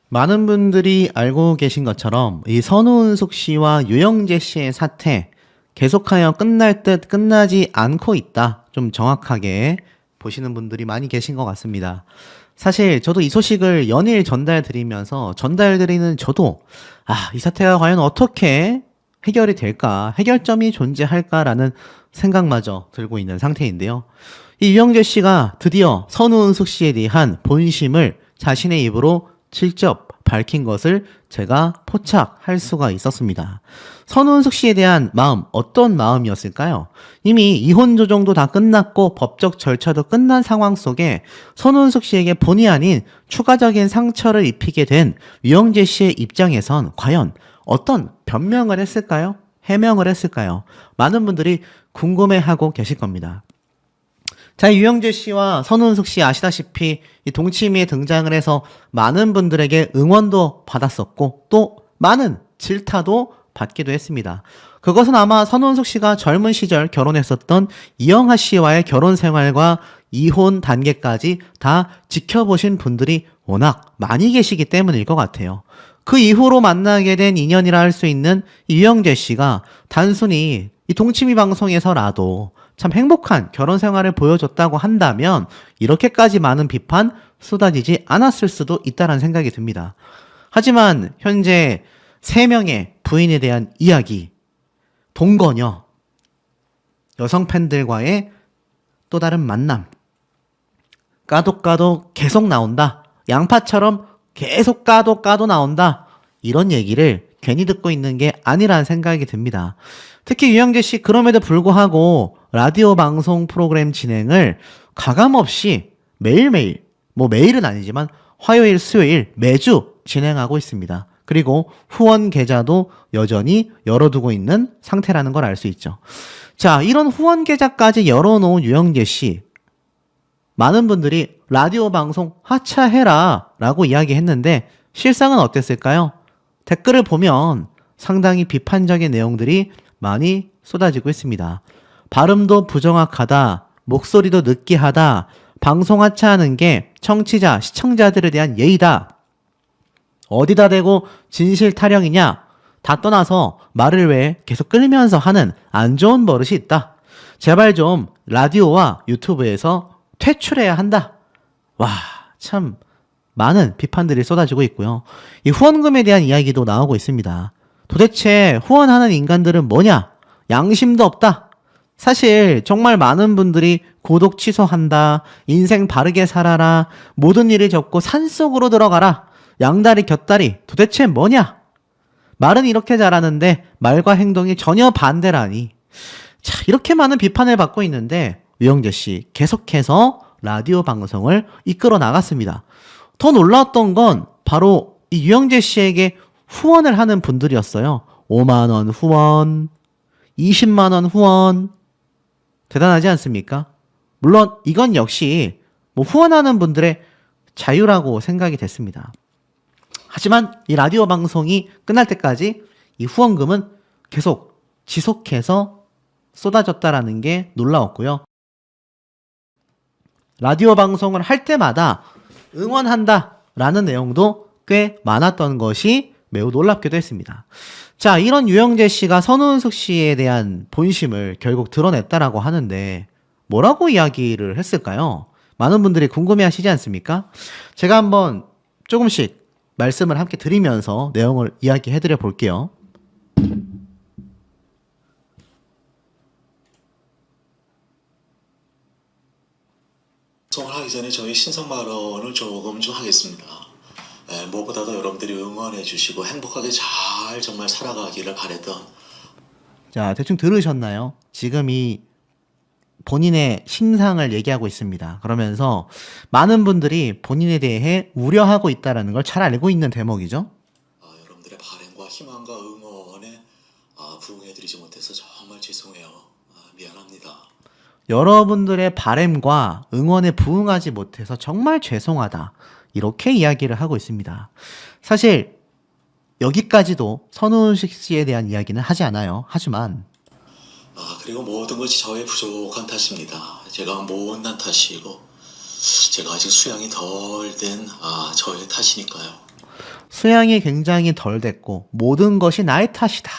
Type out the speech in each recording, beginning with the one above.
많은 분들이 알고 계신 것처럼 이 선우은숙 씨와 유영재 씨의 사태 계속하여 끝날 듯 끝나지 않고 있다. 좀 정확하게 보시는 분들이 많이 계신 것 같습니다. 사실 저도 이 소식을 연일 전달드리면서 전달드리는 저도 이 사태가 과연 어떻게 해결이 될까, 해결점이 존재할까라는 생각마저 들고 있는 상태인데요. 이 유영재 씨가 드디어 선우은숙 씨에 대한 본심을 자신의 입으로 직접 밝힌 것을 제가 포착할 수가 있었습니다. 선우은숙 씨에 대한 마음, 어떤 마음이었을까요? 이미 이혼 조정도 다 끝났고 법적 절차도 끝난 상황 속에 선우은숙 씨에게 본의 아닌 추가적인 상처를 입히게 된 유영재 씨의 입장에선 과연 어떤 변명을 했을까요? 해명을 했을까요? 많은 분들이 궁금해하고 계실 겁니다. 자, 유영재 씨와 선우은숙 씨 아시다시피 이 동치미에 등장을 해서 많은 분들에게 응원도 받았었고 또 많은 질타도 받기도 했습니다. 그것은 아마 선우은숙 씨가 젊은 시절 결혼했었던 이영하 씨와의 결혼 생활과 이혼 단계까지 다 지켜보신 분들이 워낙 많이 계시기 때문일 것 같아요. 그 이후로 만나게 된 인연이라 할 수 있는 유영재 씨가 단순히 이 동치미 방송에서라도 참 행복한 결혼 생활을 보여줬다고 한다면 이렇게까지 많은 비판 쏟아지지 않았을 수도 있다는 생각이 듭니다. 하지만 현재 3명의 부인에 대한 이야기, 동거녀, 여성 팬들과의 또 다른 만남, 까도 계속 나온다. 양파처럼 계속 까도 나온다. 이런 얘기를 괜히 듣고 있는 게 아니라는 생각이 듭니다. 특히 유영재 씨 그럼에도 불구하고 라디오 방송 프로그램 진행을 가감없이 매일매일, 뭐 매일은 아니지만 화요일, 수요일 매주 진행하고 있습니다. 그리고 후원 계좌도 여전히 열어두고 있는 상태라는 걸 알 수 있죠. 자, 이런 후원 계좌까지 열어놓은 유영재 씨. 많은 분들이 라디오 방송 하차해라 라고 이야기했는데 실상은 어땠을까요? 댓글을 보면 상당히 비판적인 내용들이 많이 쏟아지고 있습니다. 발음도 부정확하다, 목소리도 느끼하다, 방송 하차하는 게 청취자, 시청자들에 대한 예의다. 어디다 대고 진실 타령이냐? 다 떠나서 말을 왜 계속 끌면서 하는 안 좋은 버릇이 있다. 제발 좀 라디오와 유튜브에서 퇴출해야 한다. 와, 참 많은 비판들이 쏟아지고 있고요. 이 후원금에 대한 이야기도 나오고 있습니다. 도대체 후원하는 인간들은 뭐냐? 양심도 없다. 사실 정말 많은 분들이 구독 취소한다, 인생 바르게 살아라, 모든 일을 접고 산속으로 들어가라, 양다리 곁다리 도대체 뭐냐? 말은 이렇게 잘하는데 말과 행동이 전혀 반대라니. 자, 이렇게 많은 비판을 받고 있는데 유영재 씨 계속해서 라디오 방송을 이끌어 나갔습니다. 더 놀라웠던 건 바로 이 유영재 씨에게 후원을 하는 분들이었어요. 5만 원 후원, 20만 원 후원. 대단하지 않습니까? 물론 이건 역시 뭐 후원하는 분들의 자유라고 생각이 됐습니다. 하지만 이 라디오 방송이 끝날 때까지 이 후원금은 계속 지속해서 쏟아졌다라는 게 놀라웠고요. 라디오 방송을 할 때마다 응원한다 라는 내용도 꽤 많았던 것이 매우 놀랍기도 했습니다. 자, 이런 유영재 씨가 선우은숙 씨에 대한 본심을 결국 드러냈다라고 하는데 뭐라고 이야기를 했을까요? 많은 분들이 궁금해하시지 않습니까? 제가 한번 조금씩 말씀을 함께 드리면서 내용을 이야기해드려 볼게요. 방송을 하기 전에 저희 신성 발언을 조금 좀 하겠습니다. 무엇보다도 여러분들이 응원해 주시고 행복하게 잘 정말 살아가기를 바랬던. 자, 대충 들으셨나요? 지금 이 본인의 신상을 얘기하고 있습니다. 그러면서 많은 분들이 본인에 대해 우려하고 있다는 걸 잘 알고 있는 대목이죠. 여러분들의 바람과 희망과 응원에 부응해드리지 못해서 정말 죄송해요. 미안합니다. 여러분들의 바램과 응원에 부응하지 못해서 정말 죄송하다. 이렇게 이야기를 하고 있습니다. 사실 여기까지도 선우은숙 씨에 대한 이야기는 하지 않아요. 하지만 그리고 모든 것이 저의 부족한 탓입니다. 제가 못난 탓이고 제가 아직 수양이 덜 된 저의 탓이니까요. 수양이 굉장히 덜 됐고 모든 것이 나의 탓이다.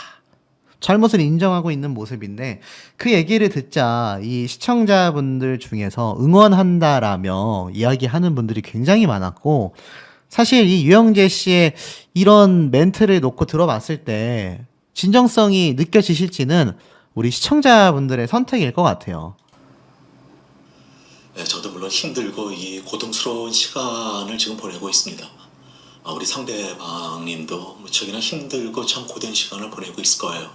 잘못을 인정하고 있는 모습인데 그 얘기를 듣자 이 시청자분들 중에서 응원한다라며 이야기하는 분들이 굉장히 많았고 사실 이 유영재 씨의 이런 멘트를 놓고 들어봤을 때 진정성이 느껴지실지는 우리 시청자분들의 선택일 것 같아요. 네, 저도 물론 힘들고 이 고통스러운 시간을 지금 보내고 있습니다. 우리 상대방님도 무척이나 힘들고 참 고된 시간을 보내고 있을 거예요.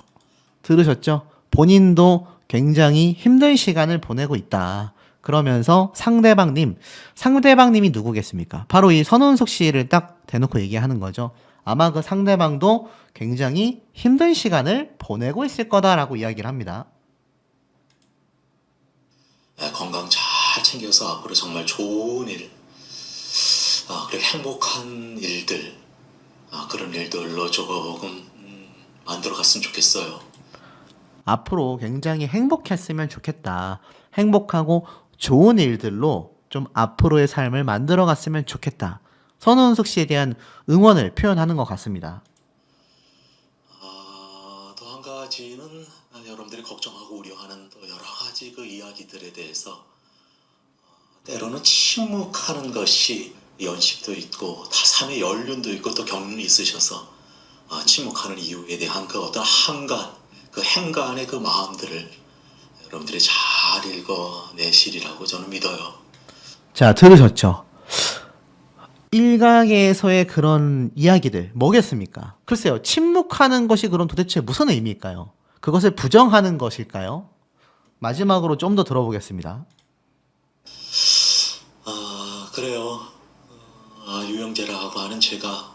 들으셨죠? 본인도 굉장히 힘든 시간을 보내고 있다. 그러면서 상대방님이 누구겠습니까? 바로 이 선원석 씨를 딱 대놓고 얘기하는 거죠. 아마 그 상대방도 굉장히 힘든 시간을 보내고 있을 거다라고 이야기를 합니다. 네, 건강 잘 챙겨서 앞으로 정말 좋은 일, 그리고 행복한 일들, 그런 일들로 조금 만들어갔으면 좋겠어요. 앞으로 굉장히 행복했으면 좋겠다. 행복하고 좋은 일들로 좀 앞으로의 삶을 만들어갔으면 좋겠다. 선우은숙 씨에 대한 응원을 표현하는 것 같습니다. 또 한 가지는 여러분들이 걱정하고 우려하는 또 여러 가지 그 이야기들에 대해서 때로는 침묵하는 것이 연식도 있고 삶의 연륜도 있고 또 경륜이 있으셔서 침묵하는 이유에 대한 그 어떤 그 행간의 그 마음들을 여러분들이 잘 읽어내시리라고 저는 믿어요. 자, 들으셨죠? 일각에서의 그런 이야기들 뭐겠습니까? 글쎄요, 침묵하는 것이 그럼 도대체 무슨 의미일까요? 그것을 부정하는 것일까요? 마지막으로 좀 더 들어보겠습니다. 그래요. 유영재라고 하는 제가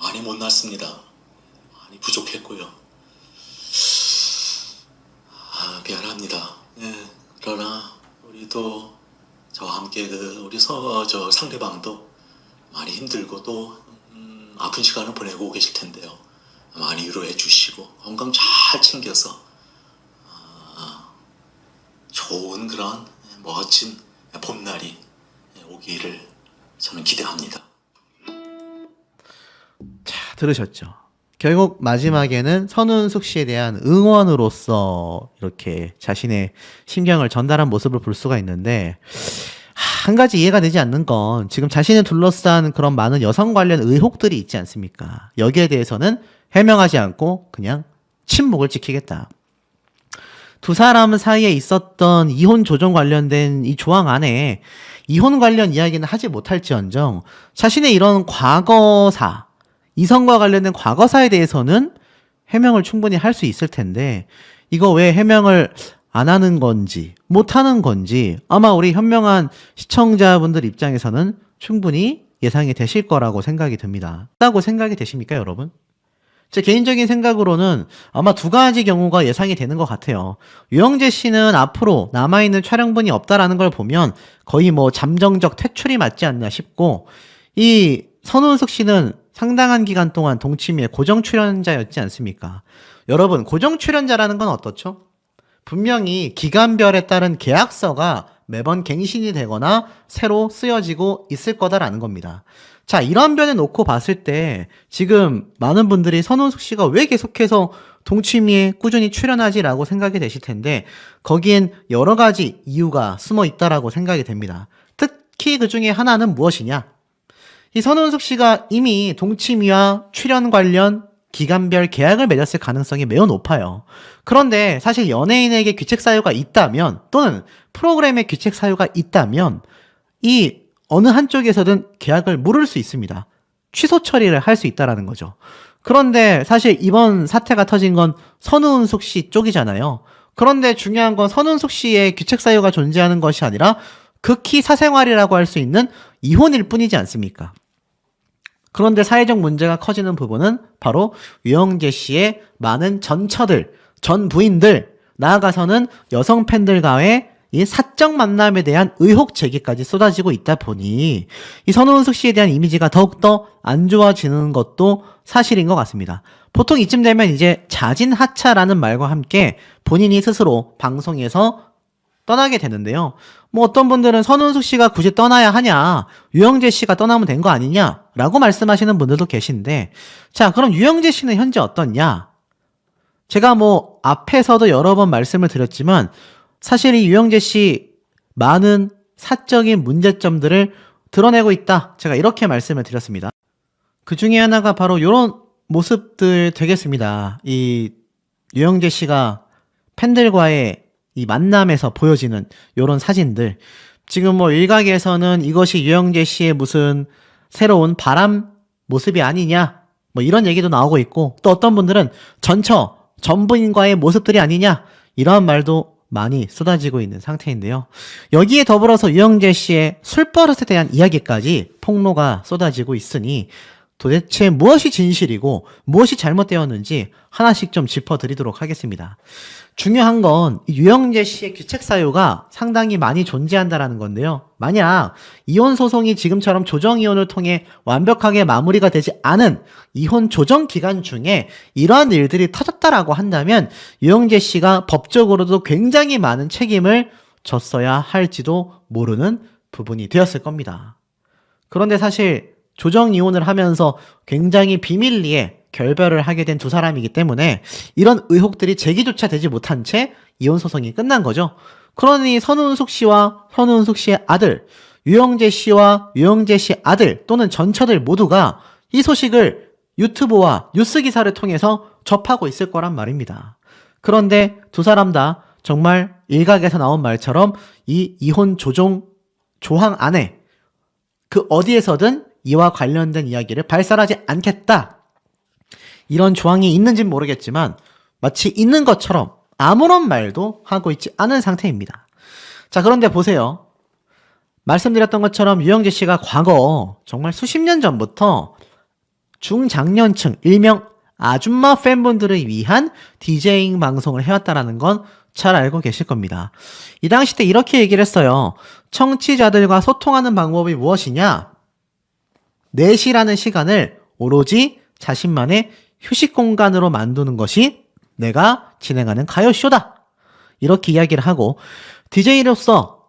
많이 못났습니다. 많이 부족했고요. 미안합니다. 예, 그러나 우리도 저와 함께 우리 상대방도 많이 힘들고 또 아픈 시간을 보내고 계실 텐데요. 많이 위로해 주시고 건강 잘 챙겨서 좋은 그런 멋진 봄날이 오기를 저는 기대합니다. 자, 들으셨죠? 결국 마지막에는 선우은숙 씨에 대한 응원으로서 이렇게 자신의 심경을 전달한 모습을 볼 수가 있는데 한 가지 이해가 되지 않는 건 지금 자신을 둘러싼 그런 많은 여성 관련 의혹들이 있지 않습니까? 여기에 대해서는 해명하지 않고 그냥 침묵을 지키겠다. 두 사람 사이에 있었던 이혼 조정 관련된 이 조항 안에 이혼 관련 이야기는 하지 못할지언정 자신의 이런 과거사, 이성과 관련된 과거사에 대해서는 해명을 충분히 할 수 있을 텐데 이거 왜 해명을 안 하는 건지 못 하는 건지 아마 우리 현명한 시청자분들 입장에서는 충분히 예상이 되실 거라고 생각이 듭니다. 라고 생각이 되십니까, 여러분? 제 개인적인 생각으로는 아마 두 가지 경우가 예상이 되는 것 같아요. 유영재 씨는 앞으로 남아있는 촬영분이 없다라는 걸 보면 거의 뭐 잠정적 퇴출이 맞지 않나 싶고 이 선우은숙 씨는 상당한 기간 동안 동치미의 고정 출연자였지 않습니까? 여러분, 고정 출연자라는 건 어떻죠? 분명히 기간별에 따른 계약서가 매번 갱신이 되거나 새로 쓰여지고 있을 거다라는 겁니다. 자, 이런 면에 놓고 봤을 때 지금 많은 분들이 선우숙 씨가 왜 계속해서 동치미에 꾸준히 출연하지라고 생각이 되실 텐데 거기엔 여러 가지 이유가 숨어 있다라고 생각이 됩니다. 특히 그 중에 하나는 무엇이냐? 이 선우숙 씨가 이미 동치미와 출연 관련 기간별 계약을 맺었을 가능성이 매우 높아요. 그런데 사실 연예인에게 규칙 사유가 있다면 또는 프로그램에 규칙 사유가 있다면 이 어느 한쪽에서든 계약을 물을 수 있습니다. 취소 처리를 할 수 있다라는 거죠. 그런데 사실 이번 사태가 터진 건 선우은숙 씨 쪽이잖아요. 그런데 중요한 건 선우은숙 씨의 규칙 사유가 존재하는 것이 아니라 극히 사생활이라고 할 수 있는 이혼일 뿐이지 않습니까? 그런데 사회적 문제가 커지는 부분은 바로 유영재 씨의 많은 전처들, 전 부인들, 나아가서는 여성 팬들과의 이 사적 만남에 대한 의혹 제기까지 쏟아지고 있다 보니 이 선우은숙 씨에 대한 이미지가 더욱더 안 좋아지는 것도 사실인 것 같습니다. 보통 이쯤 되면 이제 자진하차라는 말과 함께 본인이 스스로 방송에서 떠나게 되는데요. 뭐 어떤 분들은 선운숙 씨가 굳이 떠나야 하냐, 유영재 씨가 떠나면 된 거 아니냐라고 말씀하시는 분들도 계신데, 자, 그럼 유영재 씨는 현재 어떻냐? 제가 뭐 앞에서도 여러 번 말씀을 드렸지만 사실 이 유영재 씨 많은 사적인 문제점들을 드러내고 있다. 제가 이렇게 말씀을 드렸습니다. 그 중에 하나가 바로 이런 모습들 되겠습니다. 이 유영재 씨가 팬들과의 이 만남에서 보여지는 이런 사진들. 지금 뭐 일각에서는 이것이 유영재 씨의 무슨 새로운 바람 모습이 아니냐, 뭐 이런 얘기도 나오고 있고, 또 어떤 분들은 전부인과의 모습들이 아니냐, 이런 말도 많이 쏟아지고 있는 상태인데요. 여기에 더불어서 유영재 씨의 술버릇에 대한 이야기까지 폭로가 쏟아지고 있으니 도대체 무엇이 진실이고 무엇이 잘못되었는지 하나씩 좀 짚어드리도록 하겠습니다. 중요한 건 유영재 씨의 규책 사유가 상당히 많이 존재한다라는 건데요. 만약 이혼 소송이 지금처럼 조정 이혼을 통해 완벽하게 마무리가 되지 않은 이혼 조정 기간 중에 이러한 일들이 터졌다라고 한다면 유영재 씨가 법적으로도 굉장히 많은 책임을 졌어야 할지도 모르는 부분이 되었을 겁니다. 그런데 사실 조정 이혼을 하면서 굉장히 비밀리에 결별을 하게 된 두 사람이기 때문에 이런 의혹들이 제기조차 되지 못한 채 이혼 소송이 끝난 거죠. 그러니 선운숙 씨와 선운숙 씨의 아들, 유영재 씨와 유영재 씨 아들 또는 전처들 모두가 이 소식을 유튜브와 뉴스 기사를 통해서 접하고 있을 거란 말입니다. 그런데 두 사람 다 정말 일각에서 나온 말처럼 이 이혼 조정 조항 안에 그 어디에서든 이와 관련된 이야기를 발설하지 않겠다, 이런 조항이 있는지는 모르겠지만 마치 있는 것처럼 아무런 말도 하고 있지 않은 상태입니다. 자, 그런데 보세요. 말씀드렸던 것처럼 유영재 씨가 과거 정말 수십 년 전부터 중장년층, 일명 아줌마 팬분들을 위한 디제잉 방송을 해왔다는 건 잘 알고 계실 겁니다. 이 당시 때 이렇게 얘기를 했어요. 청취자들과 소통하는 방법이 무엇이냐? 4시라는 시간을 오로지 자신만의 휴식 공간으로 만드는 것이 내가 진행하는 가요쇼다, 이렇게 이야기를 하고, DJ로서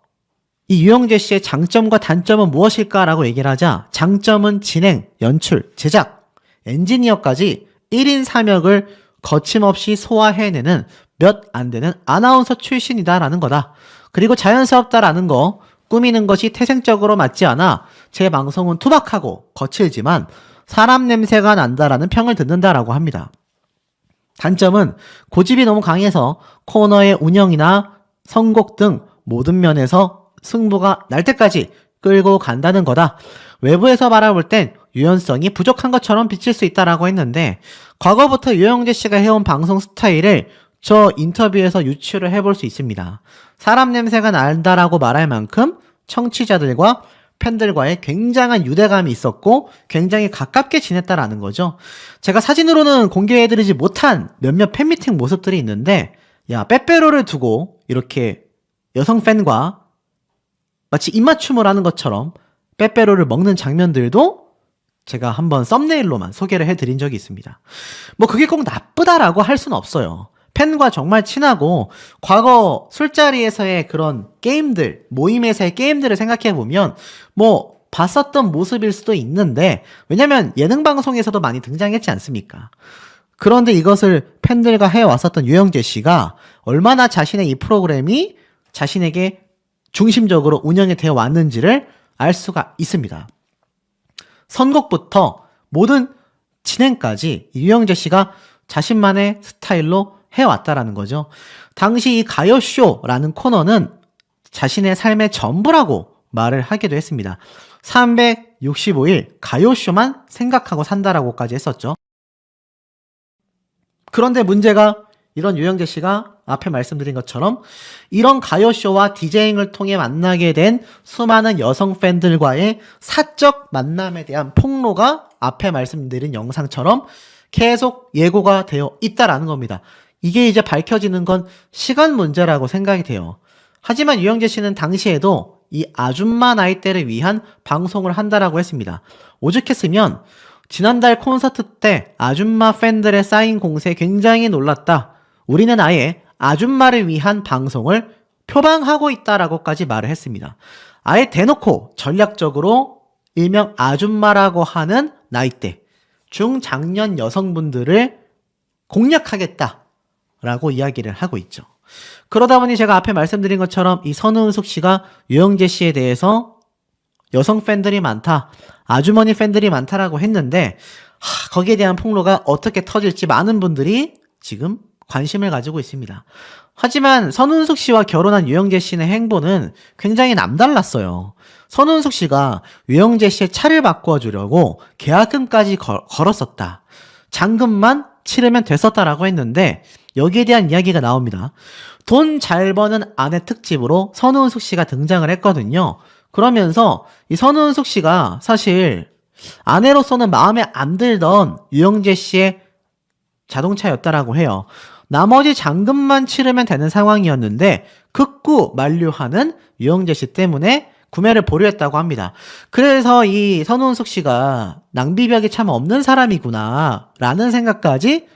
이 유영재 씨의 장점과 단점은 무엇일까라고 얘기를 하자 장점은 진행, 연출, 제작, 엔지니어까지 1인 3역을 거침없이 소화해내는 몇 안 되는 아나운서 출신이다라는 거다. 그리고 자연스럽다라는 거, 꾸미는 것이 태생적으로 맞지 않아 제 방송은 투박하고 거칠지만 사람 냄새가 난다라는 평을 듣는다라고 합니다. 단점은 고집이 너무 강해서 코너의 운영이나 선곡 등 모든 면에서 승부가 날 때까지 끌고 간다는 거다. 외부에서 바라볼 땐 유연성이 부족한 것처럼 비칠 수 있다라고 했는데, 과거부터 유영재 씨가 해온 방송 스타일을 저 인터뷰에서 유추를 해볼 수 있습니다. 사람 냄새가 난다라고 말할 만큼 청취자들과 팬들과의 굉장한 유대감이 있었고 굉장히 가깝게 지냈다라는 거죠. 제가 사진으로는 공개해드리지 못한 몇몇 팬미팅 모습들이 있는데, 야, 빼빼로를 두고 이렇게 여성 팬과 마치 입맞춤을 하는 것처럼 빼빼로를 먹는 장면들도 제가 한번 썸네일로만 소개를 해드린 적이 있습니다. 뭐 그게 꼭 나쁘다라고 할 수는 없어요. 팬과 정말 친하고 과거 술자리에서의 그런 게임들, 모임에서의 게임들을 생각해보면 뭐 봤었던 모습일 수도 있는데, 왜냐면 예능 방송에서도 많이 등장했지 않습니까? 그런데 이것을 팬들과 해왔었던 유영재 씨가 얼마나 자신의 이 프로그램이 자신에게 중심적으로 운영이 되어 왔는지를 알 수가 있습니다. 선곡부터 모든 진행까지 유영재 씨가 자신만의 스타일로 해왔다라는 거죠. 당시 이 가요쇼라는 코너는 자신의 삶의 전부라고 말을 하기도 했습니다. 365일 가요쇼만 생각하고 산다라고까지 했었죠. 그런데 문제가 이런 유영재 씨가 앞에 말씀드린 것처럼 이런 가요쇼와 디제잉을 통해 만나게 된 수많은 여성 팬들과의 사적 만남에 대한 폭로가 앞에 말씀드린 영상처럼 계속 예고가 되어 있다라는 겁니다. 이게 이제 밝혀지는 건 시간 문제라고 생각이 돼요. 하지만 유영재 씨는 당시에도 이 아줌마 나이대를 위한 방송을 한다라고 했습니다. 오죽했으면 지난달 콘서트 때 아줌마 팬들의 쌓인 공세에 굉장히 놀랐다. 우리는 아예 아줌마를 위한 방송을 표방하고 있다라고까지 말을 했습니다. 아예 대놓고 전략적으로 일명 아줌마라고 하는 나이대 중장년 여성분들을 공략하겠다라고 이야기를 하고 있죠. 그러다 보니 제가 앞에 말씀드린 것처럼 이 선우은숙 씨가 유영재 씨에 대해서 여성 팬들이 많다, 아주머니 팬들이 많다라고 했는데 거기에 대한 폭로가 어떻게 터질지 많은 분들이 지금 관심을 가지고 있습니다. 하지만 선우은숙 씨와 결혼한 유영재 씨의 행보는 굉장히 남달랐어요. 선우은숙 씨가 유영재 씨의 차를 바꾸어 주려고 계약금까지 걸었었다. 잔금만 치르면 됐었다라고 했는데 여기에 대한 이야기가 나옵니다. 돈 잘 버는 아내 특집으로 선우은숙 씨가 등장을 했거든요. 그러면서 이 선우은숙 씨가 사실 아내로서는 마음에 안 들던 유영재 씨의 자동차였다라고 해요. 나머지 잔금만 치르면 되는 상황이었는데 극구 만류하는 유영재 씨 때문에 구매를 보류했다고 합니다. 그래서 이 선우은숙 씨가 낭비벽이 참 없는 사람이구나 라는 생각까지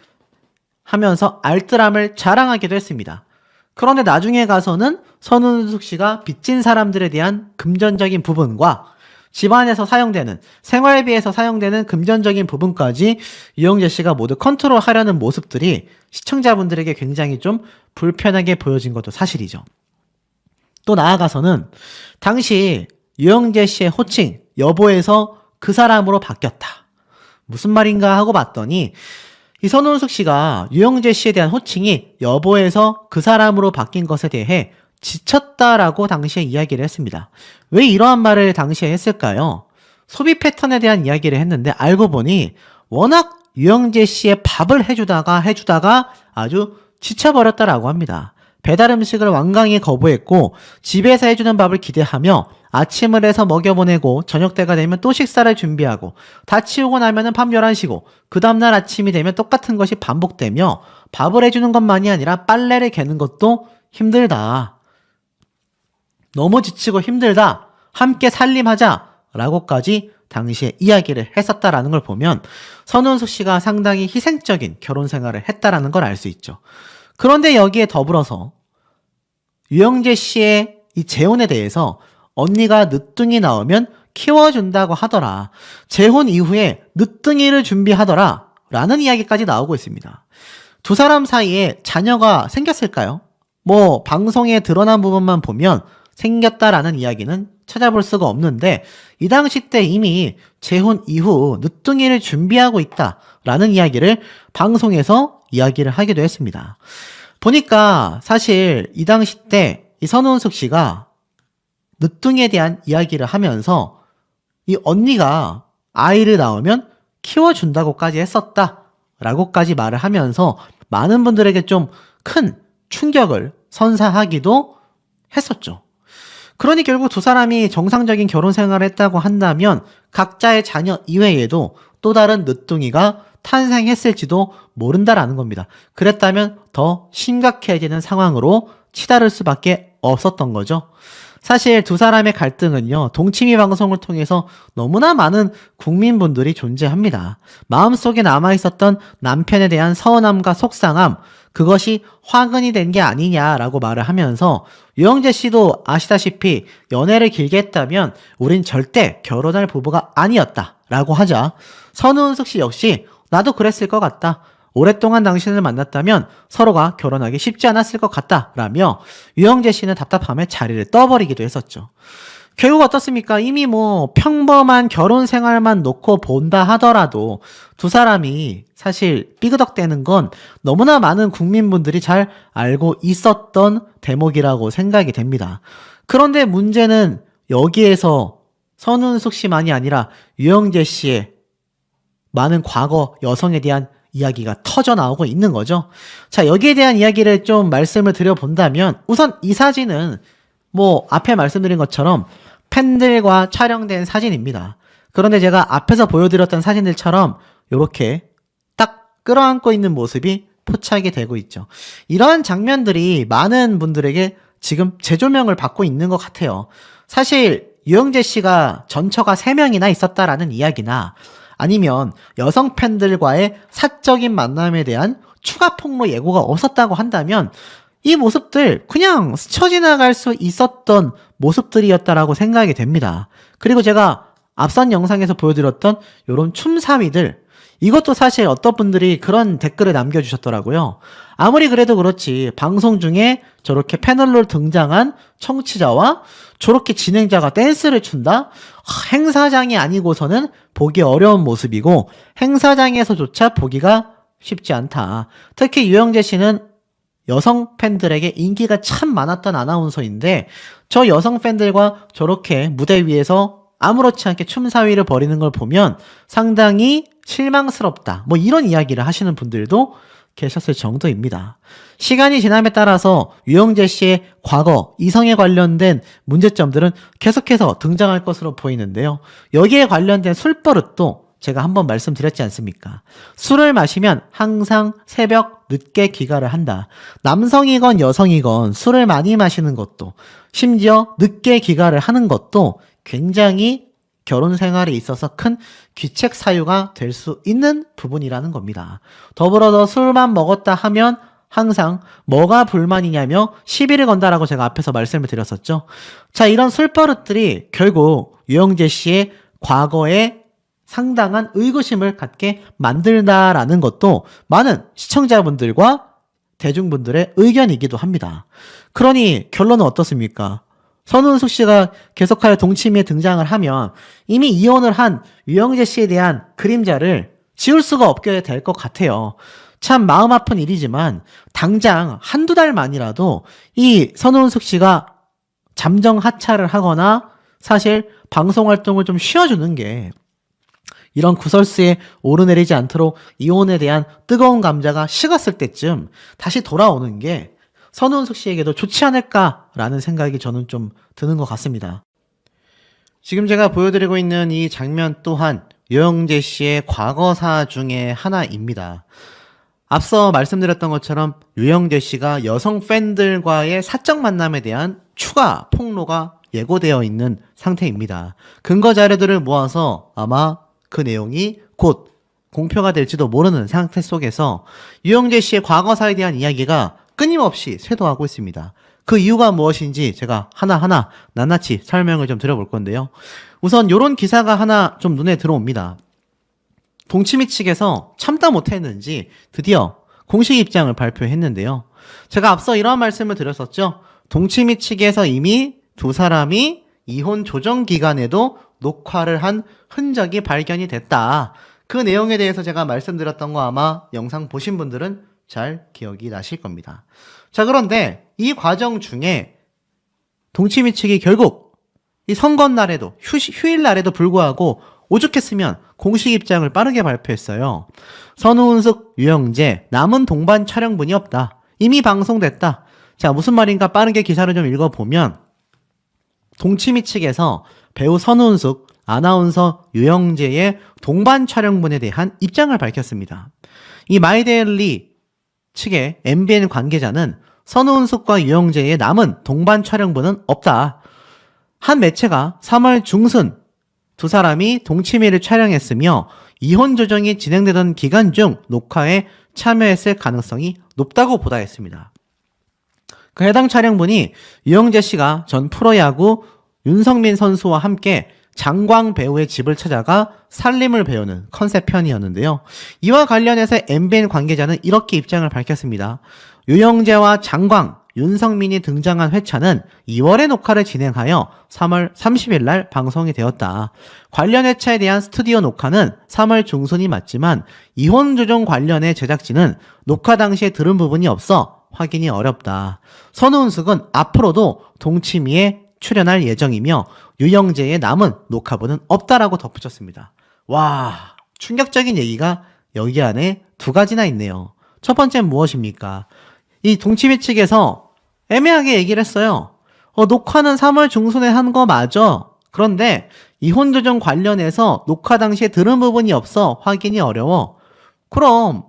하면서 알뜰함을 자랑하기도 했습니다. 그런데 나중에 가서는 선우은숙 씨가 빚진 사람들에 대한 금전적인 부분과 집안에서 사용되는, 생활비에서 사용되는 금전적인 부분까지 유영재 씨가 모두 컨트롤하려는 모습들이 시청자분들에게 굉장히 좀 불편하게 보여진 것도 사실이죠. 또 나아가서는 당시 유영재 씨의 호칭 여보에서 그 사람으로 바뀌었다. 무슨 말인가 하고 봤더니 이 선우은숙 씨가 유영재 씨에 대한 호칭이 여보에서 그 사람으로 바뀐 것에 대해 지쳤다라고 당시에 이야기를 했습니다. 왜 이러한 말을 당시에 했을까요? 소비 패턴에 대한 이야기를 했는데 알고 보니 워낙 유영재 씨의 밥을 해주다가 아주 지쳐버렸다라고 합니다. 배달 음식을 완강히 거부했고 집에서 해주는 밥을 기대하며 아침을 해서 먹여보내고 저녁 때가 되면 또 식사를 준비하고 다 치우고 나면은 밤 11시고 그 다음날 아침이 되면 똑같은 것이 반복되며 밥을 해주는 것만이 아니라 빨래를 개는 것도 힘들다. 너무 지치고 힘들다. 함께 살림하자. 라고까지 당시에 이야기를 했었다라는 걸 보면 선우은숙 씨가 상당히 희생적인 결혼 생활을 했다라는 걸 알 수 있죠. 그런데 여기에 더불어서 유영재 씨의 이 재혼에 대해서 언니가 늦둥이 나오면 키워준다고 하더라. 재혼 이후에 늦둥이를 준비하더라. 라는 이야기까지 나오고 있습니다. 두 사람 사이에 자녀가 생겼을까요? 뭐 방송에 드러난 부분만 보면 생겼다라는 이야기는 찾아볼 수가 없는데 이 당시 때 이미 재혼 이후 늦둥이를 준비하고 있다라는 이야기를 방송에서 이야기를 하기도 했습니다. 보니까 사실 이 당시 때 이 선우은숙 씨가 늦둥이에 대한 이야기를 하면서 이 언니가 아이를 낳으면 키워준다고까지 했었다라고까지 말을 하면서 많은 분들에게 좀 큰 충격을 선사하기도 했었죠. 그러니 결국 두 사람이 정상적인 결혼 생활을 했다고 한다면 각자의 자녀 이외에도 또 다른 늦둥이가 탄생했을지도 모른다라는 겁니다. 그랬다면 더 심각해지는 상황으로 치달을 수밖에 없었던 거죠. 사실 두 사람의 갈등은요, 동치미 방송을 통해서 너무나 많은 국민분들이 존재합니다. 마음속에 남아있었던 남편에 대한 서운함과 속상함, 그것이 화근이 된 게 아니냐라고 말을 하면서 유영재 씨도 아시다시피 연애를 길게 했다면 우린 절대 결혼할 부부가 아니었다라고 하자 선우은숙 씨 역시 나도 그랬을 것 같다. 오랫동안 당신을 만났다면 서로가 결혼하기 쉽지 않았을 것 같다라며 유영재 씨는 답답함에 자리를 떠버리기도 했었죠. 결국 어떻습니까? 이미 뭐 평범한 결혼 생활만 놓고 본다 하더라도 두 사람이 사실 삐그덕대는 건 너무나 많은 국민분들이 잘 알고 있었던 대목이라고 생각이 됩니다. 그런데 문제는 여기에서 선우은숙 씨만이 아니라 유영재 씨의 많은 과거 여성에 대한 이야기가 터져 나오고 있는 거죠. 자, 여기에 대한 이야기를 좀 말씀을 드려본다면 우선 이 사진은 뭐 앞에 말씀드린 것처럼 팬들과 촬영된 사진입니다. 그런데 제가 앞에서 보여드렸던 사진들처럼 이렇게 딱 끌어안고 있는 모습이 포착이 되고 있죠. 이러한 장면들이 많은 분들에게 지금 재조명을 받고 있는 것 같아요. 사실 유영재 씨가 전처가 3명이나 있었다라는 이야기나 아니면 여성 팬들과의 사적인 만남에 대한 추가 폭로 예고가 없었다고 한다면 이 모습들 그냥 스쳐 지나갈 수 있었던 모습들이었다라고 생각이 됩니다. 그리고 제가 앞선 영상에서 보여드렸던 이런 춤사위들, 이것도 사실 어떤 분들이 그런 댓글을 남겨주셨더라고요. 아무리 그래도 그렇지 방송 중에 저렇게 패널로 등장한 청취자와 저렇게 진행자가 댄스를 춘다? 행사장이 아니고서는 보기 어려운 모습이고 행사장에서조차 보기가 쉽지 않다. 특히 유영재 씨는 여성 팬들에게 인기가 참 많았던 아나운서인데 저 여성 팬들과 저렇게 무대 위에서 아무렇지 않게 춤사위를 벌이는 걸 보면 상당히 실망스럽다. 뭐 이런 이야기를 하시는 분들도 계셨을 정도입니다. 시간이 지남에 따라서 유영재 씨의 과거, 이성에 관련된 문제점들은 계속해서 등장할 것으로 보이는데요. 여기에 관련된 술버릇도 제가 한번 말씀드렸지 않습니까? 술을 마시면 항상 새벽 늦게 귀가를 한다. 남성이건 여성이건 술을 많이 마시는 것도 심지어 늦게 귀가를 하는 것도 굉장히 결혼 생활에 있어서 큰 귀책 사유가 될 수 있는 부분이라는 겁니다. 더불어 술만 먹었다 하면 항상 뭐가 불만이냐며 시비를 건다라고 제가 앞에서 말씀을 드렸었죠. 자, 이런 술버릇들이 결국 유영재 씨의 과거에 상당한 의구심을 갖게 만들다라는 것도 많은 시청자분들과 대중분들의 의견이기도 합니다. 그러니 결론은 어떻습니까? 선우은숙 씨가 계속하여 동치미에 등장을 하면 이미 이혼을 한 유영재 씨에 대한 그림자를 지울 수가 없게 될 것 같아요. 참 마음 아픈 일이지만 당장 한두 달만이라도 이 선우은숙 씨가 잠정 하차를 하거나 사실 방송 활동을 좀 쉬어주는 게 이런 구설수에 오르내리지 않도록 이혼에 대한 뜨거운 감자가 식었을 때쯤 다시 돌아오는 게 선우은숙 씨에게도 좋지 않을까라는 생각이 저는 좀 드는 것 같습니다. 지금 제가 보여드리고 있는 이 장면 또한 유영재 씨의 과거사 중에 하나입니다. 앞서 말씀드렸던 것처럼 유영재 씨가 여성 팬들과의 사적 만남에 대한 추가 폭로가 예고되어 있는 상태입니다. 근거 자료들을 모아서 아마 그 내용이 곧 공표가 될지도 모르는 상태 속에서 유영재 씨의 과거사에 대한 이야기가 끊임없이 쇄도하고 있습니다. 그 이유가 무엇인지 제가 하나하나 낱낱이 설명을 좀 드려볼 건데요. 우선 이런 기사가 하나 좀 눈에 들어옵니다. 동치미 측에서 참다 못했는지 드디어 공식 입장을 발표했는데요. 제가 앞서 이러한 말씀을 드렸었죠. 동치미 측에서 이미 두 사람이 이혼 조정 기간에도 녹화를 한 흔적이 발견이 됐다. 그 내용에 대해서 제가 말씀드렸던 거 아마 영상 보신 분들은 잘 기억이 나실 겁니다. 자, 그런데 이 과정 중에 동치미 측이 결국 이 선거날에도 휴일날에도 불구하고 오죽했으면 공식 입장을 빠르게 발표했어요. 선우은숙, 유영재, 남은 동반 촬영분이 없다. 이미 방송됐다. 자, 무슨 말인가 빠르게 기사를 좀 읽어보면 동치미 측에서 배우 선우은숙, 아나운서 유영재의 동반 촬영분에 대한 입장을 밝혔습니다. 이 마이데일리 측의 MBN 관계자는 선우은숙과 유영재의 남은 동반 촬영분은 없다. 한 매체가 3월 중순 두 사람이 동치미를 촬영했으며 이혼 조정이 진행되던 기간 중 녹화에 참여했을 가능성이 높다고 보도했습니다. 그 해당 촬영분이 유영재 씨가 전 프로야구 윤성민 선수와 함께 장광 배우의 집을 찾아가 살림을 배우는 컨셉 편이었는데요. 이와 관련해서 MBN 관계자는 이렇게 입장을 밝혔습니다. 유영재와 장광, 윤성민이 등장한 회차는 2월에 녹화를 진행하여 3월 30일 날 방송이 되었다. 관련 회차에 대한 스튜디오 녹화는 3월 중순이 맞지만 이혼 조정 관련의 제작진은 녹화 당시에 들은 부분이 없어 확인이 어렵다. 선우은숙은 앞으로도 동치미에 출연할 예정이며 유영재의 남은 녹화분은 없다라고 덧붙였습니다. 와, 충격적인 얘기가 여기 안에 두 가지나 있네요. 첫 번째는 무엇입니까? 이 동치미 측에서 애매하게 얘기를 했어요. 녹화는 3월 중순에 한 거 맞아. 그런데 이혼 조정 관련해서 녹화 당시에 들은 부분이 없어 확인이 어려워. 그럼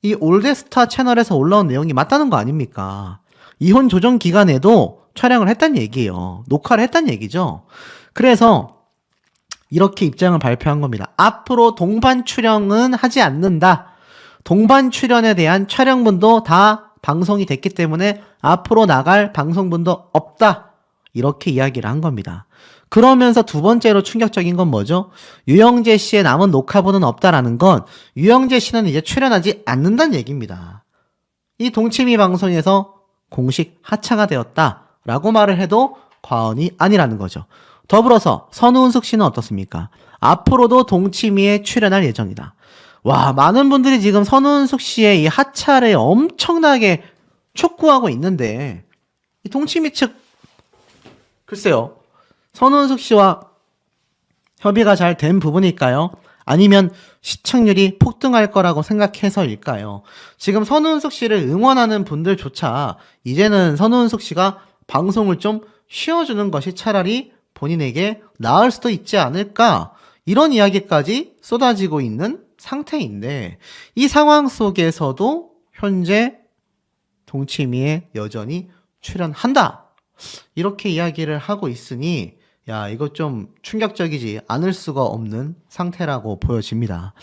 이 올드스타 채널에서 올라온 내용이 맞다는 거 아닙니까? 이혼 조정 기간에도 촬영을 했단 얘기예요. 녹화를 했단 얘기죠. 그래서 이렇게 입장을 발표한 겁니다. 앞으로 동반 출연은 하지 않는다. 동반 출연에 대한 촬영분도 다 방송이 됐기 때문에 앞으로 나갈 방송분도 없다. 이렇게 이야기를 한 겁니다. 그러면서 두 번째로 충격적인 건 뭐죠? 유영재 씨의 남은 녹화분은 없다라는 건 유영재 씨는 이제 출연하지 않는다는 얘기입니다. 이 동치미 방송에서 공식 하차가 되었다라고 말을 해도 과언이 아니라는 거죠. 더불어서 선우은숙 씨는 어떻습니까? 앞으로도 동치미에 출연할 예정이다. 와, 많은 분들이 지금 선우은숙 씨의 이 하차를 엄청나게 촉구하고 있는데 이 동치미 측 글쎄요. 선우은숙 씨와 협의가 잘 된 부분일까요? 아니면 시청률이 폭등할 거라고 생각해서일까요? 지금 선우은숙 씨를 응원하는 분들조차 이제는 선우은숙 씨가 방송을 좀 쉬어주는 것이 차라리 본인에게 나을 수도 있지 않을까? 이런 이야기까지 쏟아지고 있는 상태인데 이 상황 속에서도 현재 동치미에 여전히 출연한다. 이렇게 이야기를 하고 있으니 야, 이거 좀 충격적이지 않을 수가 없는 상태라고 보여집니다.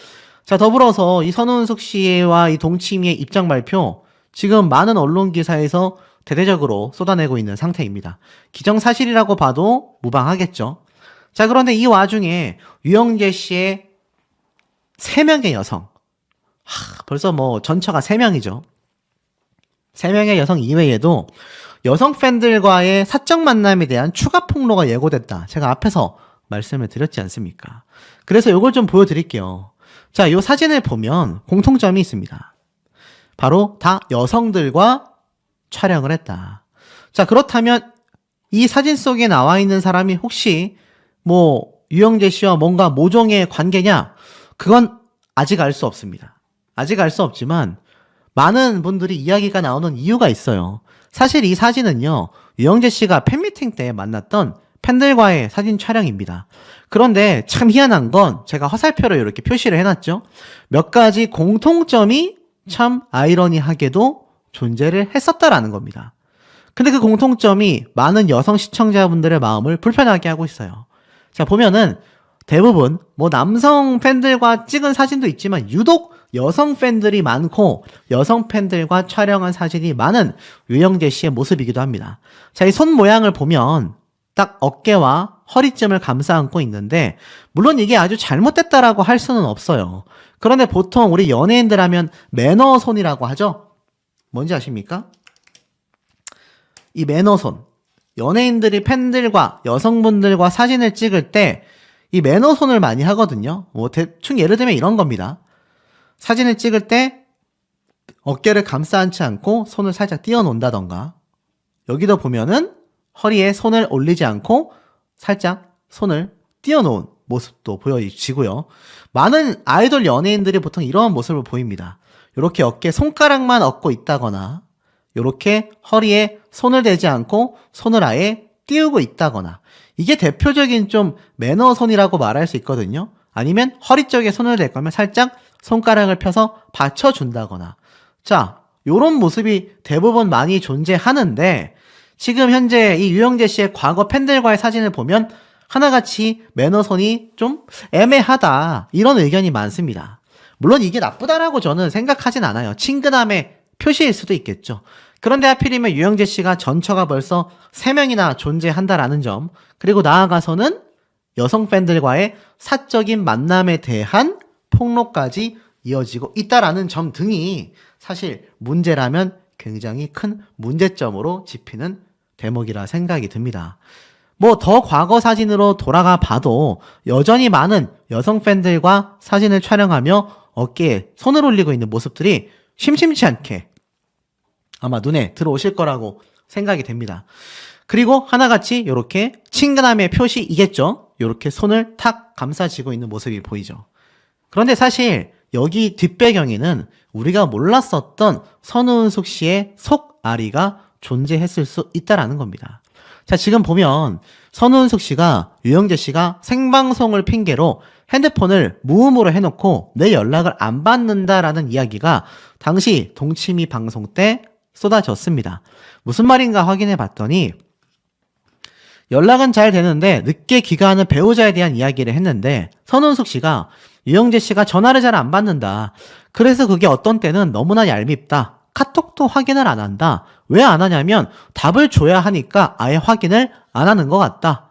자, 더불어서 이 선우은숙 씨와 이 동치미의 입장 발표 지금 많은 언론 기사에서 대대적으로 쏟아내고 있는 상태입니다. 기정사실이라고 봐도 무방하겠죠. 자, 그런데 이 와중에 유영재 씨의 3명의 여성 벌써 뭐 전처가 3명이죠. 3명의 여성 이외에도 여성 팬들과의 사적 만남에 대한 추가 폭로가 예고됐다. 제가 앞에서 말씀을 드렸지 않습니까? 그래서 이걸 좀 보여드릴게요. 자, 이 사진을 보면 공통점이 있습니다. 바로 다 여성들과 촬영을 했다. 자, 그렇다면 이 사진 속에 나와 있는 사람이 혹시 뭐 유영재 씨와 뭔가 모종의 관계냐? 그건 아직 알 수 없습니다. 아직 알 수 없지만 많은 분들이 이야기가 나오는 이유가 있어요. 사실 이 사진은요, 유영재 씨가 팬미팅 때 만났던 팬들과의 사진 촬영입니다. 그런데 참 희한한 건 제가 화살표로 이렇게 표시를 해놨죠. 몇 가지 공통점이 참 아이러니하게도 존재를 했었다라는 겁니다. 근데 그 공통점이 많은 여성 시청자분들의 마음을 불편하게 하고 있어요. 자, 보면은 대부분 뭐 남성 팬들과 찍은 사진도 있지만 유독 여성 팬들이 많고 여성 팬들과 촬영한 사진이 많은 유영재 씨의 모습이기도 합니다. 자, 이 손 모양을 보면 딱 어깨와 허리쯤을 감싸 안고 있는데 물론 이게 아주 잘못됐다라고 할 수는 없어요. 그런데 보통 우리 연예인들 하면 매너손이라고 하죠. 뭔지 아십니까? 이 매너손. 연예인들이 팬들과 여성분들과 사진을 찍을 때 이 매너손을 많이 하거든요. 뭐 대충 예를 들면 이런 겁니다. 사진을 찍을 때 어깨를 감싸 안지 않고 손을 살짝 띄워놓는다던가, 여기도 보면은 허리에 손을 올리지 않고 살짝 손을 띄워놓은 모습도 보여지고요. 많은 아이돌 연예인들이 보통 이런 모습을 보입니다. 이렇게 어깨에 손가락만 얹고 있다거나, 이렇게 허리에 손을 대지 않고 손을 아예 띄우고 있다거나, 이게 대표적인 좀 매너손이라고 말할 수 있거든요. 아니면 허리 쪽에 손을 댈 거면 살짝 손가락을 펴서 받쳐준다거나. 자, 요런 모습이 대부분 많이 존재하는데 지금 현재 이 유영재 씨의 과거 팬들과의 사진을 보면 하나같이 매너손이 좀 애매하다, 이런 의견이 많습니다. 물론 이게 나쁘다라고 저는 생각하진 않아요. 친근함의 표시일 수도 있겠죠. 그런데 하필이면 유영재 씨가 전처가 벌써 3명이나 존재한다라는 점, 그리고 나아가서는 여성 팬들과의 사적인 만남에 대한 폭로까지 이어지고 있다라는 점 등이 사실 문제라면 굉장히 큰 문제점으로 짚히는 대목이라 생각이 듭니다. 뭐 더 과거 사진으로 돌아가 봐도 여전히 많은 여성 팬들과 사진을 촬영하며 어깨에 손을 올리고 있는 모습들이 심심치 않게 아마 눈에 들어오실 거라고 생각이 됩니다. 그리고 하나같이 이렇게 친근함의 표시이겠죠. 이렇게 손을 탁 감싸쥐고 있는 모습이 보이죠. 그런데 사실 여기 뒷배경에는 우리가 몰랐었던 선우은숙 씨의 속앓이가 존재했을 수 있다라는 겁니다. 자, 지금 보면 선우은숙 씨가 유영재 씨가 생방송을 핑계로 핸드폰을 무음으로 해놓고 내 연락을 안 받는다라는 이야기가 당시 동치미 방송 때 쏟아졌습니다. 무슨 말인가 확인해 봤더니 연락은 잘 되는데 늦게 귀가하는 배우자에 대한 이야기를 했는데 선우은숙 씨가 유영재 씨가 전화를 잘 안 받는다. 그래서 그게 어떤 때는 너무나 얄밉다. 카톡도 확인을 안 한다. 왜 안 하냐면 답을 줘야 하니까 아예 확인을 안 하는 것 같다.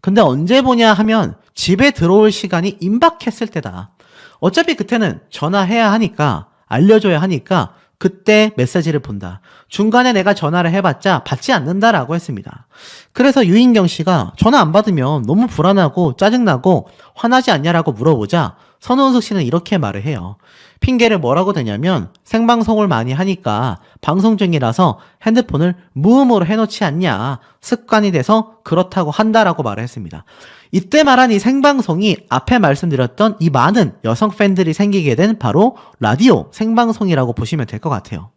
근데 언제 보냐 하면 집에 들어올 시간이 임박했을 때다. 어차피 그때는 전화해야 하니까, 알려줘야 하니까 그때 메시지를 본다. 중간에 내가 전화를 해봤자 받지 않는다라고 했습니다. 그래서 유인경 씨가 전화 안 받으면 너무 불안하고 짜증나고 화나지 않냐라고 물어보자 선우은숙 씨는 이렇게 말을 해요. 핑계를 뭐라고 대냐면 생방송을 많이 하니까 방송 중이라서 핸드폰을 무음으로 해놓지 않냐, 습관이 돼서 그렇다고 한다라고 말을 했습니다. 이때 말한 이 생방송이 앞에 말씀드렸던 이 많은 여성 팬들이 생기게 된 바로 라디오 생방송이라고 보시면 될 것 같아요.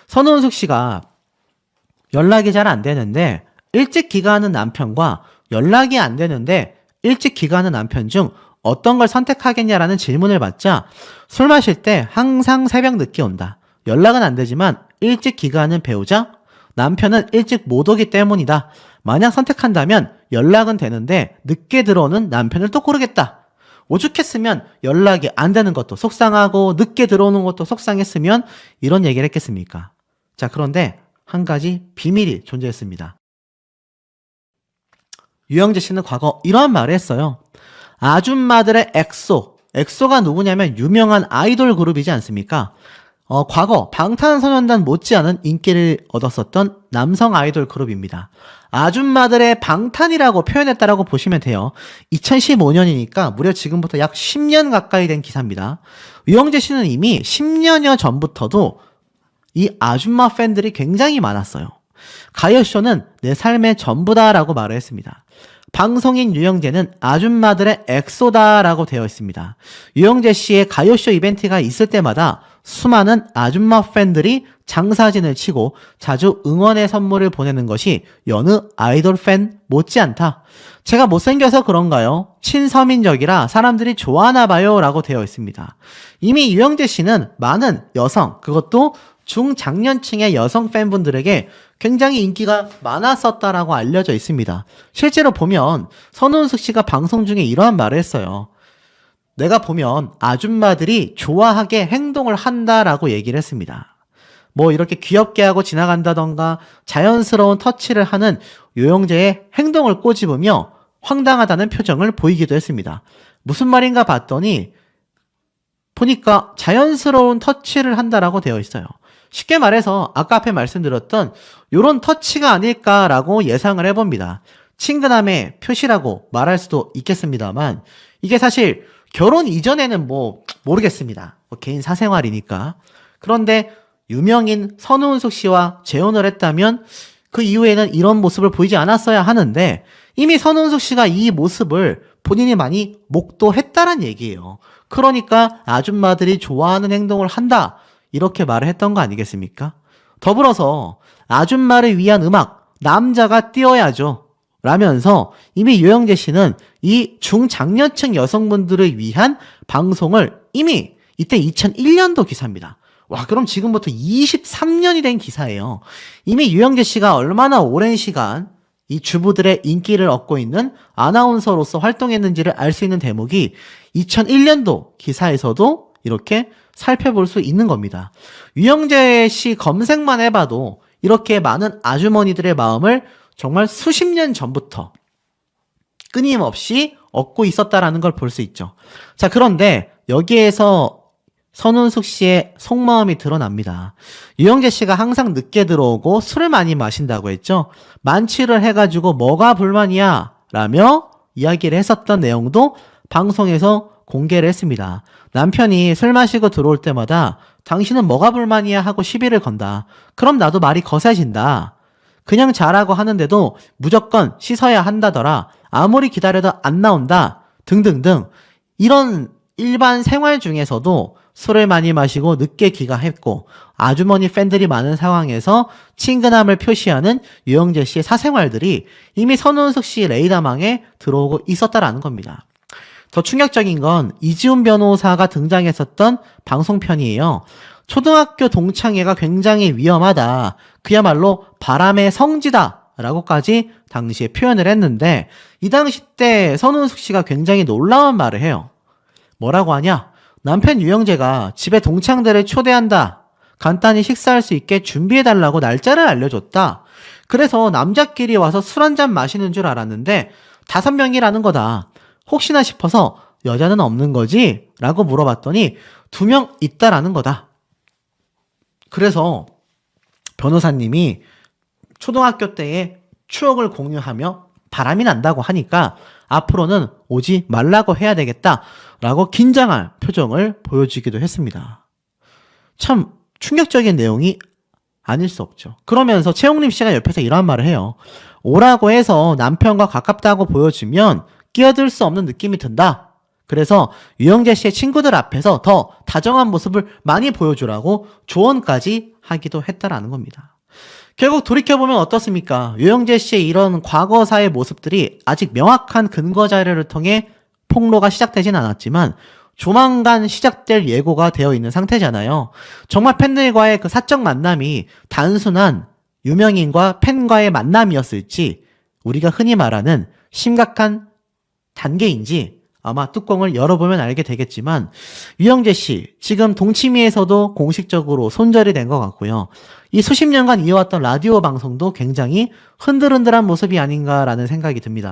선우은숙 씨가 연락이 잘 안 되는데 일찍 귀가하는 남편과 연락이 안 되는데 일찍 귀가하는 남편 중 어떤 걸 선택하겠냐라는 질문을 받자 술 마실 때 항상 새벽 늦게 온다. 연락은 안 되지만 일찍 귀가하는 배우자? 남편은 일찍 못 오기 때문이다. 만약 선택한다면 연락은 되는데 늦게 들어오는 남편을 또 고르겠다. 오죽했으면 연락이 안 되는 것도 속상하고 늦게 들어오는 것도 속상했으면 이런 얘기를 했겠습니까? 자, 그런데 한 가지 비밀이 존재했습니다. 유영재 씨는 과거 이러한 말을 했어요. 아줌마들의 엑소가 누구냐면 유명한 아이돌 그룹이지 않습니까? 과거 방탄소년단 못지않은 인기를 얻었었던 남성 아이돌 그룹입니다. 아줌마들의 방탄이라고 표현했다라고 보시면 돼요. 2015년이니까 무려 지금부터 약 10년 가까이 된 기사입니다. 유영재 씨는 이미 10년여 전부터도 이 아줌마 팬들이 굉장히 많았어요. 가요쇼는 내 삶의 전부다라고 말을 했습니다. 방송인 유영재는 아줌마들의 엑소다라고 되어 있습니다. 유영재 씨의 가요쇼 이벤트가 있을 때마다 수많은 아줌마 팬들이 장사진을 치고 자주 응원의 선물을 보내는 것이 여느 아이돌 팬 못지않다. 제가 못생겨서 그런가요? 친서민적이라 사람들이 좋아하나 봐요 라고 되어 있습니다. 이미 유영재 씨는 많은 여성, 그것도 중장년층의 여성 팬분들에게 굉장히 인기가 많았었다라고 알려져 있습니다. 실제로 보면 선우은숙 씨가 방송 중에 이러한 말을 했어요. 내가 보면 아줌마들이 좋아하게 행동을 한다라고 얘기를 했습니다. 뭐 이렇게 귀엽게 하고 지나간다던가 자연스러운 터치를 하는 유영재의 행동을 꼬집으며 황당하다는 표정을 보이기도 했습니다. 무슨 말인가 봤더니 보니까 자연스러운 터치를 한다라고 되어 있어요. 쉽게 말해서 아까 앞에 말씀드렸던 이런 터치가 아닐까라고 예상을 해봅니다. 친근함의 표시라고 말할 수도 있겠습니다만 이게 사실 결혼 이전에는 뭐 모르겠습니다. 개인 사생활이니까. 그런데 유명인 선우은숙 씨와 재혼을 했다면 그 이후에는 이런 모습을 보이지 않았어야 하는데 이미 선우은숙 씨가 이 모습을 본인이 많이 목도했다는 얘기예요. 그러니까 아줌마들이 좋아하는 행동을 한다. 이렇게 말을 했던 거 아니겠습니까? 더불어서 아줌마를 위한 음악, 남자가 띄워야죠. 라면서 이미 유영재 씨는 이 중장년층 여성분들을 위한 방송을 이미 이때 2001년도 기사입니다. 와, 그럼 지금부터 23년이 된 기사예요. 이미 유영재 씨가 얼마나 오랜 시간 이 주부들의 인기를 얻고 있는 아나운서로서 활동했는지를 알 수 있는 대목이 2001년도 기사에서도 이렇게 살펴볼 수 있는 겁니다. 유영재 씨 검색만 해봐도 이렇게 많은 아주머니들의 마음을 정말 수십 년 전부터 끊임없이 얻고 있었다라는 걸 볼 수 있죠. 자, 그런데 여기에서 선우은숙 씨의 속마음이 드러납니다. 유영재 씨가 항상 늦게 들어오고 술을 많이 마신다고 했죠. 만취를 해가지고 뭐가 불만이야? 라며 이야기를 했었던 내용도 방송에서 공개를 했습니다. 남편이 술 마시고 들어올 때마다 당신은 뭐가 불만이야 하고 시비를 건다. 그럼 나도 말이 거세진다. 그냥 자라고 하는데도 무조건 씻어야 한다더라. 아무리 기다려도 안 나온다. 등등등. 이런 일반 생활 중에서도 술을 많이 마시고 늦게 귀가했고 아주머니 팬들이 많은 상황에서 친근함을 표시하는 유영재 씨의 사생활들이 이미 선우은숙 씨 레이더망에 들어오고 있었다라는 겁니다. 더 충격적인 건 이지훈 변호사가 등장했었던 방송편이에요. 초등학교 동창회가 굉장히 위험하다. 그야말로 바람의 성지다. 라고까지 당시에 표현을 했는데 이 당시 때 선우은숙 씨가 굉장히 놀라운 말을 해요. 뭐라고 하냐? 남편 유영재가 집에 동창들을 초대한다. 간단히 식사할 수 있게 준비해달라고 날짜를 알려줬다. 그래서 남자끼리 와서 술 한잔 마시는 줄 알았는데 5명이라는 거다. 혹시나 싶어서 여자는 없는 거지? 라고 물어봤더니 2명 있다라는 거다. 그래서 변호사님이 초등학교 때의 추억을 공유하며 바람이 난다고 하니까 앞으로는 오지 말라고 해야 되겠다라고 긴장한 표정을 보여주기도 했습니다. 참 충격적인 내용이 아닐 수 없죠. 그러면서 최용림 씨가 옆에서 이런 말을 해요. 오라고 해서 남편과 가깝다고 보여주면 끼어들 수 없는 느낌이 든다. 그래서 유영재 씨의 친구들 앞에서 더 다정한 모습을 많이 보여주라고 조언까지 하기도 했다라는 겁니다. 결국 돌이켜보면 어떻습니까? 유영재 씨의 이런 과거사의 모습들이 아직 명확한 근거 자료를 통해 폭로가 시작되진 않았지만 조만간 시작될 예고가 되어 있는 상태잖아요. 정말 팬들과의 그 사적 만남이 단순한 유명인과 팬과의 만남이었을지 우리가 흔히 말하는 심각한 단계인지 아마 뚜껑을 열어보면 알게 되겠지만 유영재 씨 지금 동치미에서도 공식적으로 손절이 된 것 같고요. 이 수십 년간 이어왔던 라디오 방송도 굉장히 흔들흔들한 모습이 아닌가라는 생각이 듭니다.